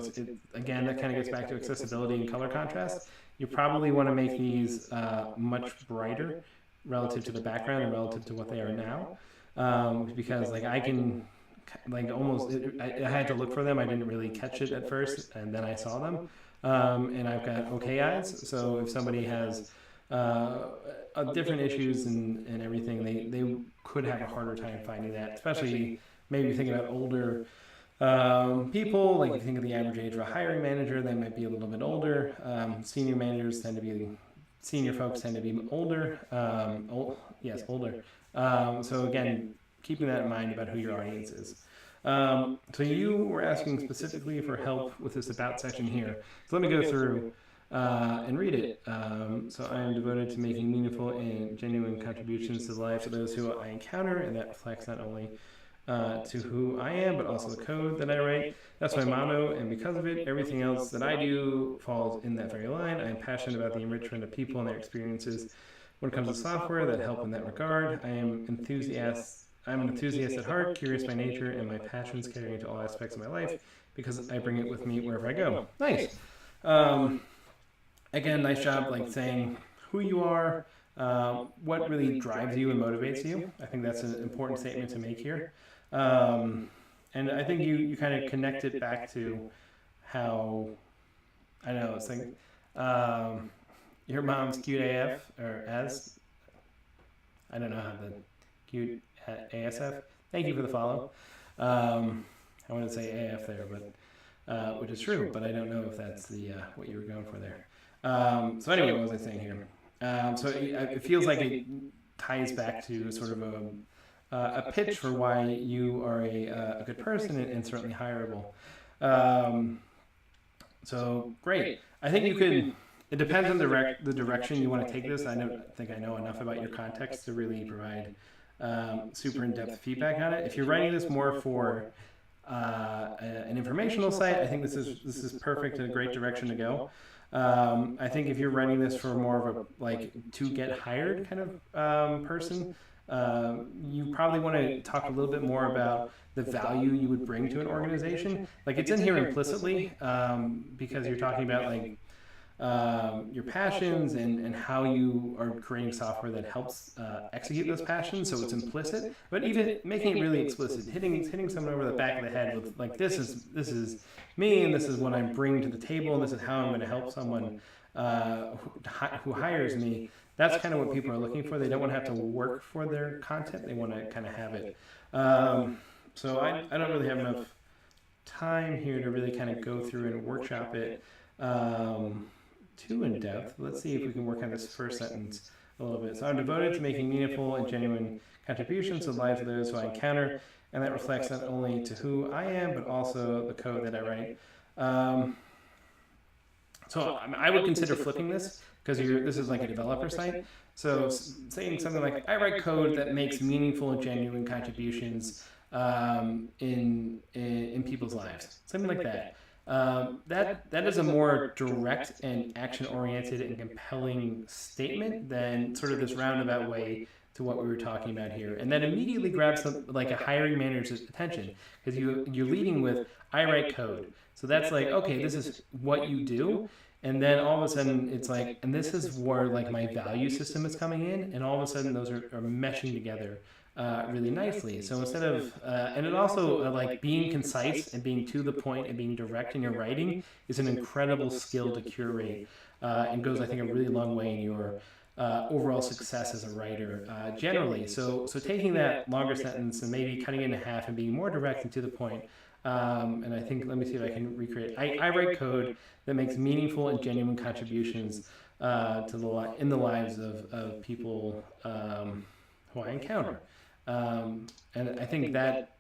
again, that kind of gets back to accessibility and color contrast. You probably want to make these much brighter relative to the background and relative to what they are now. Because like I can, like almost, I had to look for them. I didn't really catch it at first, and then I saw them. And I've got okay eyes, so if somebody has different issues and everything, they could have a harder time finding that, especially maybe thinking about older people. Like, if you think of the average age of a hiring manager, they might be a little bit older. Senior folks tend to be older. Older. So again, keeping that in mind about who your audience is. So you were asking specifically for help with this about section here. So let me go through and read it. So I am devoted to making meaningful and genuine contributions to the lives of those who I encounter, and that reflects not only to who I am, but also the code that I write. That's my motto, and because of it, everything else that I do falls in that very line. I am passionate about the enrichment of people and their experiences when it comes to software that help in that regard. I'm an enthusiast at heart, curious by nature, and my passions carry into all aspects of my life because I bring it with me wherever I go. Nice. Again, nice job like saying who you are, what really drives you and motivates you. I think that's an important statement to make here. And I think you kind of connect it back to how, I know, it's like, your mom's cute AF, or as, I don't know how the cute ASF. Thank you for the follow. I wanted to say AF there, but which is true, but I don't know if that's the what you were going for there. So anyway, what was I saying here? So it feels like it ties back to sort of a pitch for why you are a good person and certainly hireable. So great. I think you could. It depends on the direction you want to take this. I don't think I know enough about your context to really provide super in-depth feedback on it. If you're writing this more for an informational site, I think this is perfect and a great direction to go. I think if you're writing this for more of a like to get hired kind of person, you probably want to talk a little bit more about the value you would bring to an organization. Like it's in here implicitly because you're talking about like your passions and how you are creating software that helps execute those passions. So it's implicit, but even making it really explicit, hitting someone over the back of the head with like this is me and this is what I'm bringing to the table and this is how I'm going to help someone who hires me. That's kind of what people are looking for. They don't want to have to work for their content. They want to kind of have it. So I don't really have enough time here to really kind of go through and workshop it too in depth. Let's see if we can work on this first sentence a little bit. So I'm devoted to making meaningful and genuine contributions to the lives of those who I encounter, and that reflects not only to who I am, but also the code that I write. So I would consider flipping this because this is like a developer site. So saying something like, I write code that makes meaningful and genuine contributions in people's lives. Something like that. That is a more direct and action-oriented and compelling statement than sort of this roundabout way to what we were talking about here. And that immediately grabs like a hiring manager's attention because you're leading with, I write code. So that's like, okay, this is what you do. And then all of a sudden it's like, and this is where like my value system is coming in. And all of a sudden those are meshing together really nicely. So instead of, and it also like being concise and being to the point and being direct in your writing is an incredible skill to curate and goes, I think, a really long way in your overall success as a writer generally. So taking that longer sentence and maybe cutting it in half and being more direct and to the point. And I think, let me see if I can recreate. I write code that makes meaningful and genuine contributions in the lives of people who I encounter. And I think that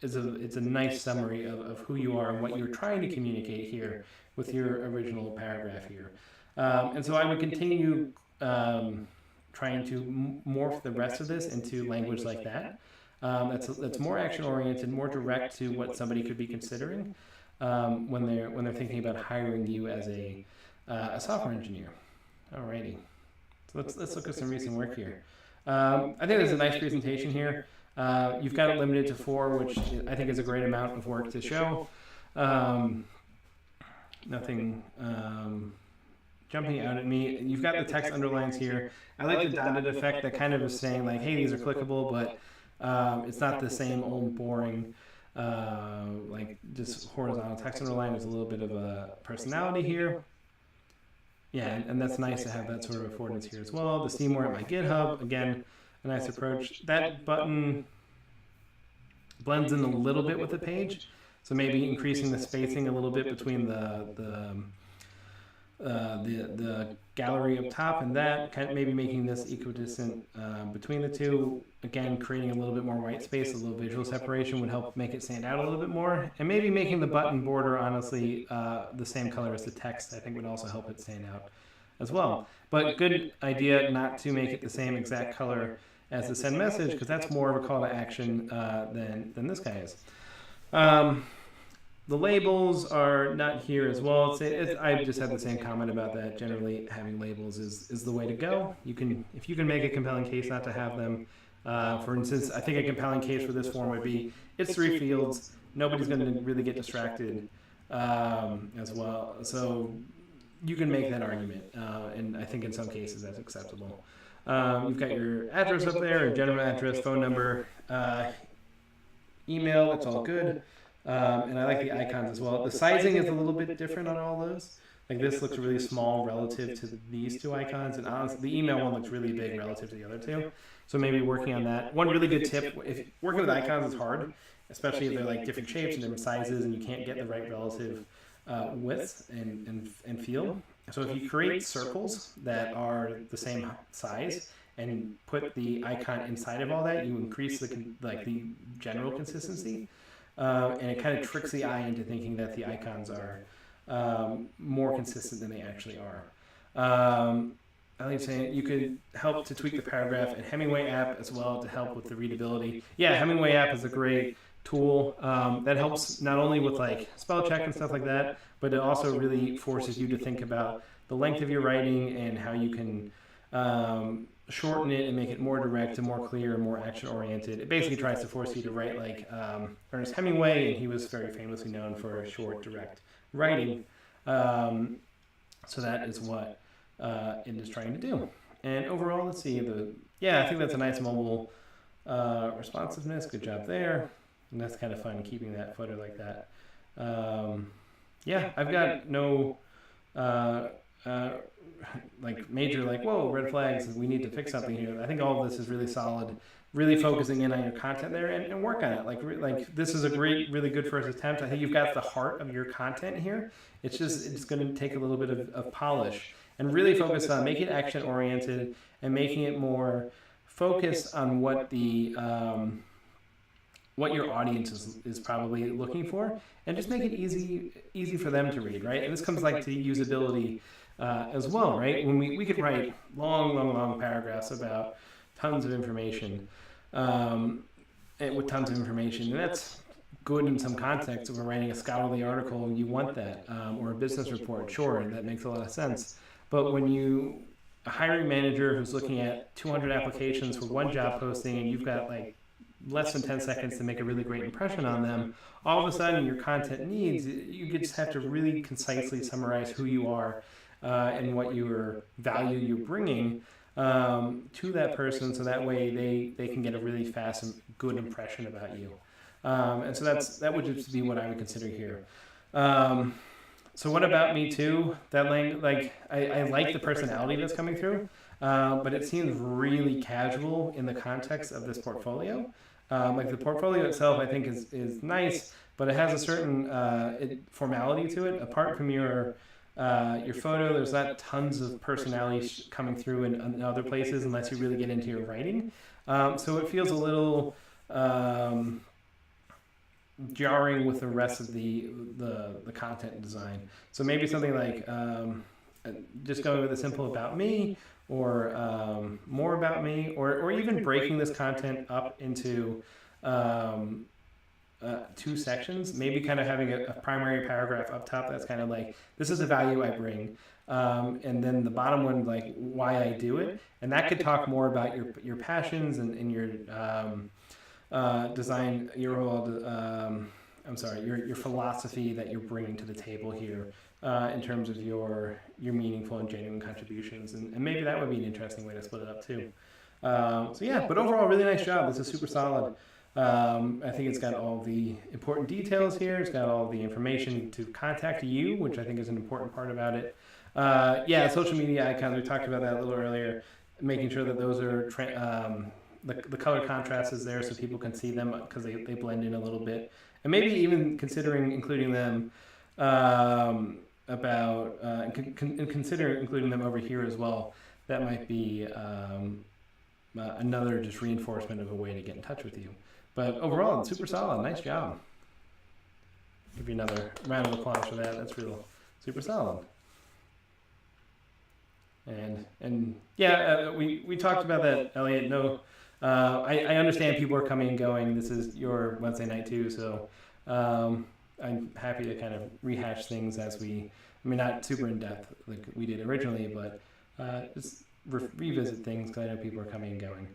it's a nice summary of who you are and what you're trying to communicate here with your original paragraph here. And so I would continue trying to morph the rest of this into language like that. That's more action-oriented, more direct to what somebody could be considering when they're thinking about hiring you as a software engineer. Alrighty, so let's look at some recent work here. I think there's a nice presentation here. You've got it limited to 4, which I think is a great amount of work to show. Nothing jumping out at me. You've got the text underlines here. I like the dotted effect that kind of is saying like, hey, these are clickable, but it's not the same old boring like just horizontal text underline. There's a little bit of a personality here. Yeah, and that's nice to have that sort of affordance here as well. The see more at my GitHub, again, a nice approach. That button blends in a little bit with the page, so maybe increasing the spacing a little bit between the gallery up top and that, kind of maybe making this equidistant between the two. Again, creating a little bit more white space, a little visual separation would help make it stand out a little bit more. And maybe making the button border, honestly, the same color as the text, I think would also help it stand out as well. But good idea not to make it the same exact color as the send message, because that's more of a call to action than this guy is. the labels are not here as well. I just had the same comment about that. Generally, having labels is the way to go. If you can make a compelling case not to have them. For instance, I think a compelling case for this form would be it's 3 fields. Nobody's going to really get distracted as well. So you can make that argument, and I think in some cases that's acceptable. You've got your address up there, general address, phone number, email. It's all good. And I like the icons as well. The sizing is a little bit different on all those. Like this looks really small relative to these 2 icons, and honestly, the email one looks really big relative to the other 2. So maybe working on that. One really good tip: if working with icons is hard, especially if they're like different shapes and different sizes, and you can't get the right relative width and feel. So if you create circles that are the same size and put the icon inside of all that, you increase the general consistency. And it kind of tricks the eye into thinking that the icons are more consistent than they actually are. I like saying you could help to tweak the paragraph and Hemingway app as well to help with the readability. Yeah, Hemingway app is a great tool that helps not only with like spell check and stuff like that, but it also really forces you to think about the length of your writing and how you can shorten it and make it more direct and more clear and more action oriented. It basically tries to force you to write like Ernest Hemingway, and he was very famously known for short, direct writing. So that is what it is trying to do. And overall, let's see, I think that's a nice mobile responsiveness. Good job there. And that's kind of fun keeping that footer like that. I've got no major whoa, red flags, we need to fix something here. I think all of this is really solid, really focusing in on your content there and work on it. Like this is a really good first attempt. I think you've got the heart of your content here. It's going to take a little bit of polish and really focus on making it action oriented and making it more focused on what what your audience is probably looking for, and just make it easy for them to read, right? And this comes to usability as well, right? When we could write long paragraphs about tons of information, and that's good in some context. If we're writing a scholarly article, you want that, or a business report, sure, that makes a lot of sense. But when a hiring manager who's looking at 200 applications for one job posting, and you've got less than 10 seconds to make a really great impression on them, all of a sudden your content needs, you just have to really concisely summarize who you are and what your value you're bringing to that person, so that way they can get a really fast and good impression about you. And so that would just be what I would consider here. So what about me too? That I like the personality that's coming through, but it seems really casual in the context of this portfolio. The portfolio itself, I think, is nice, but it has a certain formality to it. Apart from your photo, there's not tons of personality coming through in other places unless you really get into your writing. So it feels a little jarring with the rest of the content design. So maybe something like just going with a simple about me, or more about me, or even breaking this content up into 2 sections, maybe kind of having a primary paragraph up top that's kind of this is the value I bring, and then the bottom one why I do it, and that could talk more about your passions and your design, your philosophy that you're bringing to the table here, in terms of your meaningful and genuine contributions, and maybe that would be an interesting way to split it up too. But overall, really nice job. This is super solid. I think it's got all the important details here. It's got all the information to contact you, which I think is an important part about it. Social media icons, we talked about that a little earlier, making sure that those are the color contrast is there so people can see them because they blend in a little bit. And maybe even considering including them consider including them over here as well. That might be another just reinforcement of a way to get in touch with you. But overall, it's super solid. Nice job. Give you another round of applause for that. That's real super solid. We talked about that, Elliot. No, I understand people are coming and going. This is your Wednesday night too, so I'm happy to kind of rehash things as we, I mean, not super in depth like we did originally, but just revisit things because I know people are coming and going.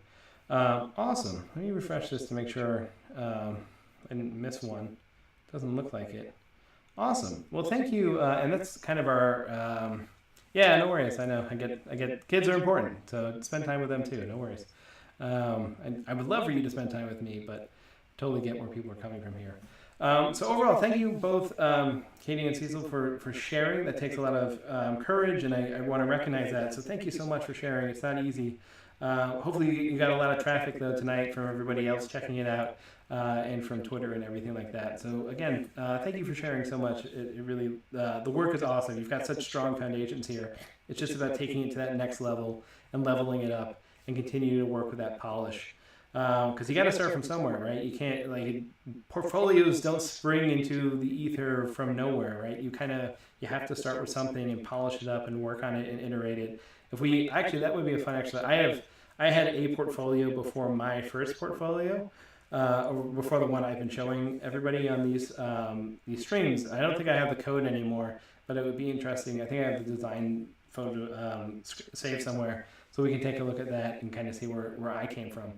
Awesome. Let me refresh this to make sure I didn't miss one. Doesn't look like it. Awesome. Well, thank you. And that's kind of our. Yeah, no worries. I know. I get. Kids are important, so spend time with them too. No worries. And I would love for you to spend time with me, but totally get where people are coming from here. So overall, thank you both, Katy and Cecil, for sharing. That takes a lot of courage, and I want to recognize that. So thank you so much for sharing. It's not easy. Hopefully you got a lot of traffic though tonight from everybody else checking it out, and from Twitter and everything like that. So again, thank you for sharing so much. It really, the work is awesome. You've got such strong foundations here. It's just about taking it to that next level and leveling it up and continue to work with that polish. Because you got to start from somewhere, right? You can't, like, portfolios don't spring into the ether from nowhere, right? You have to start with something and polish it up and work on it and iterate it. If we actually, that would be a fun exercise. I had a portfolio before my first portfolio, or before the one I've been showing everybody on these streams. I don't think I have the code anymore, but it would be interesting. I think I have the design photo saved somewhere, so we can take a look at that and kind of see where I came from.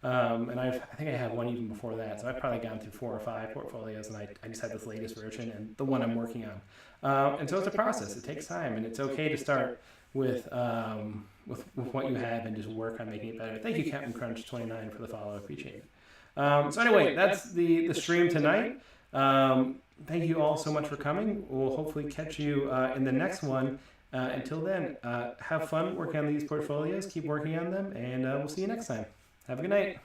And I think I had one even before that, so I've probably gone through 4 or 5 portfolios, and I just had this latest version and the one I'm working on. And so it's a process. It takes time, and it's okay to start with what you have and just work on making it better. Thank you, Captain Crunch 29, for the follow. I appreciate it. So anyway, that's the stream tonight. Thank you all so much for coming. We'll hopefully catch you in the next one. Until then, have fun working on these portfolios. Keep working on them, and we'll see you next time. Have a good night.